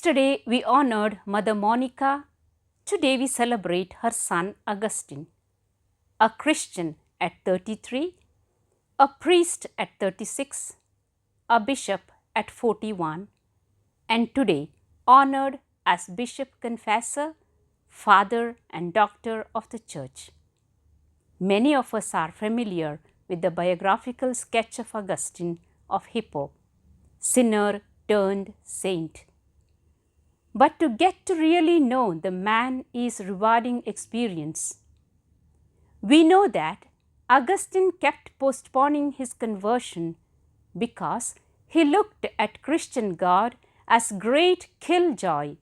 Yesterday we honored Mother Monnica. Today we celebrate her son Augustine, a Christian at 33, a priest at 36, a bishop at 41, and today honored as Bishop Confessor, Father and Doctor of the Church. Many of us are familiar with the biographical sketch of Augustine of Hippo, sinner turned saint. But to get to really know the man is rewarding experience. We know that Augustine kept postponing his conversion because he looked at Christian God as great killjoy.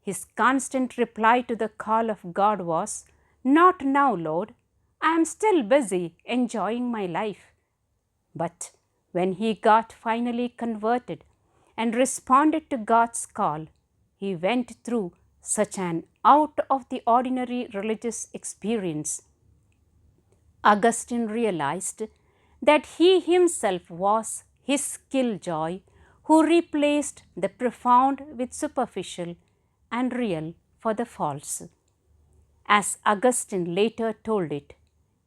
His constant reply to the call of God was, "Not now, Lord, I am still busy enjoying my life." But when he got finally converted and responded to God's call, he went through such an out of the ordinary religious experience. Augustine realized that he himself was his killjoy who replaced the profound with superficial and real for the false. As Augustine later told it,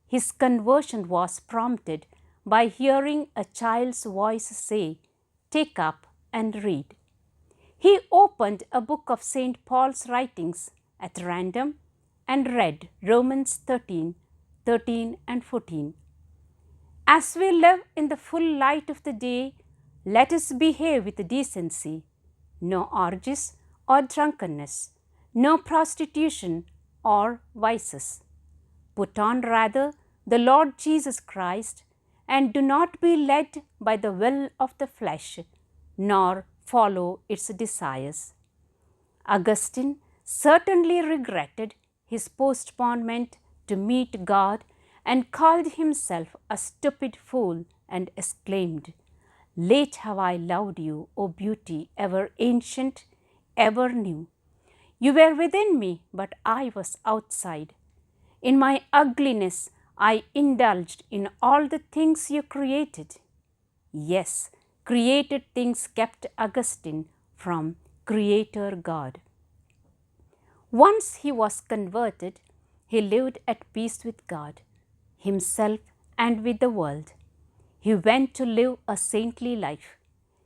his conversion was prompted by hearing a child's voice say, "Take up and read." He opened a book of St. Paul's writings at random and read Romans 13 and 14. As we live in the full light of the day, let us behave with decency, no orgies or drunkenness, no prostitution or vices. Put on rather the Lord Jesus Christ, and do not be led by the will of the flesh, nor follow its desires. Augustine certainly regretted his postponement to meet God and called himself a stupid fool and exclaimed, "Late have I loved you, O beauty, ever ancient, ever new. You were within me, but I was outside. In my ugliness, I indulged in all the things you created." Yes, created things kept Augustine from Creator God. Once he was converted, he lived at peace with God, himself, and with the world. He went to live a saintly life.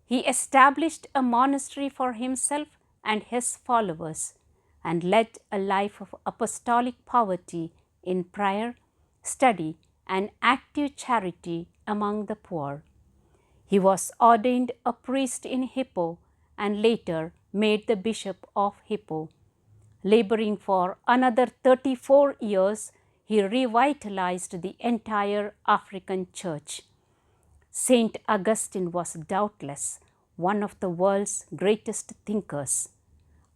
He established a monastery for himself and his followers and led a life of apostolic poverty in prayer, study, and active charity among the poor. He was ordained a priest in Hippo and later made the bishop of Hippo. Laboring for another 34 years, he revitalized the entire African church. Saint Augustine was doubtless one of the world's greatest thinkers,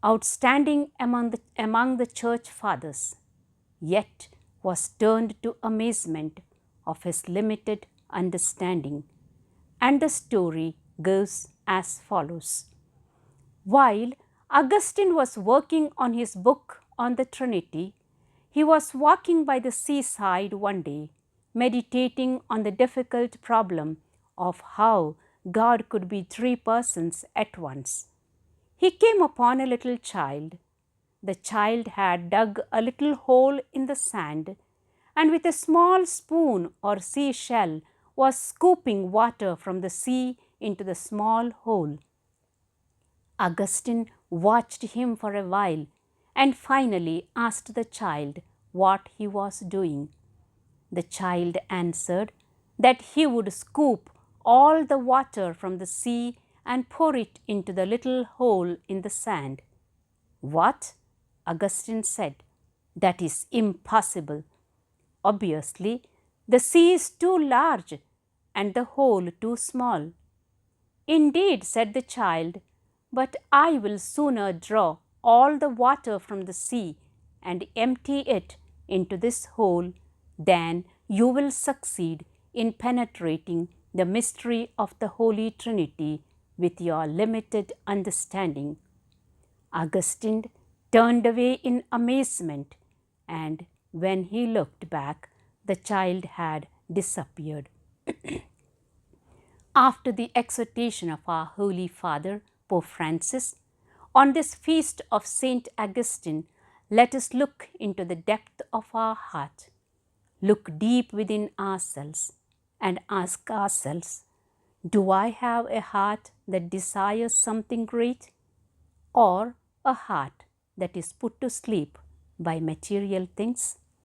outstanding among the church fathers, yet was turned to amazement of his limited understanding. And the story goes as follows. While Augustine was working on his book on the Trinity, he was walking by the seaside one day, meditating on the difficult problem of how God could be three persons at once. He came upon a little child. The child had dug a little hole in the sand and with a small spoon or seashell was scooping water from the sea into the small hole. Augustine watched him for a while and finally asked the child what he was doing. The child answered that he would scoop all the water from the sea and pour it into the little hole in the sand. "What?" Augustine said. "That is impossible. Obviously, the sea is too large and the hole too small." "Indeed," said the child, "but I will sooner draw all the water from the sea and empty it into this hole than you will succeed in penetrating the mystery of the Holy Trinity with your limited understanding." Augustine turned away in amazement, and when he looked back, the child had disappeared. After the exhortation of our Holy Father, Pope Francis, On this feast of Saint Augustine, let us look into the depth of our heart, look deep within ourselves, and ask ourselves, do I have a heart that desires something great, or a heart that is put to sleep by material things?